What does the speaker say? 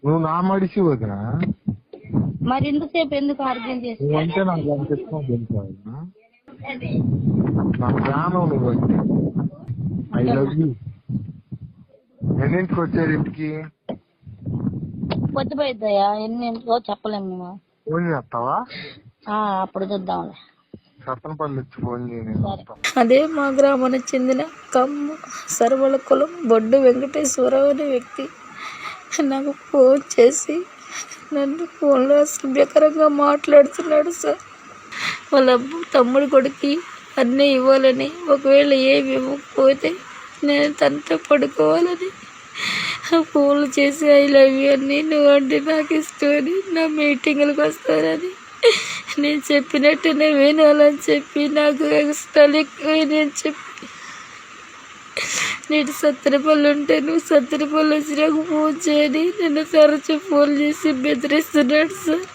నువ్వు నా మడిసి వదినా మరి ఇంతసేపు ఎందుకు ఆర్గ్యం చేసి నువ్వంటే నాకు ఎంత ఇష్టం తెలుసా నా ప్రాణం నువ్వంటే. I love you. ఎన్నింటికి వచ్చారు ఇంటికి? పొద్దుపోయిద్దయ్యా, ఎన్నింటికో చెప్పలేము మేము. ఫోన్ చేస్తావా? అప్పుడు చూద్దాంలే. సత్తనపల్లి వచ్చి ఫోన్ చేయని. అదే మా గ్రామానికి చెందిన కమ్మ సర్వల కులం బొడ్డు వెంకటేశ్వరరావు అనే వ్యక్తి నాకు ఫోన్ చేసి నన్ను ఫోన్లో అసభ్యకరంగా మాట్లాడుతున్నాడు సార్. వాళ్ళ తమ్ముడి కొడుకు అన్నీ ఇవ్వాలని, ఒకవేళ ఏమి ఇవ్వకపోతే నేను తనతో పడుకోవాలని ఫోన్లు చేసి ఐ లవ్ యూ అని, నువ్వంటే నాకు ఇష్టమని, నా మీటింగులకు వస్తానని, నేను చెప్పినట్టునే వినాలని చెప్పి నాకు ఇష్టాలు ఎక్కువని చెప్పి, నేను సత్తెనపల్లి ఉంటే నువ్వు సత్తెనపల్లి వచ్చి నాకు ఫోన్ చేయని నన్ను తరచు ఫోన్ చేసి బెదిరిస్తున్నాడు సార్.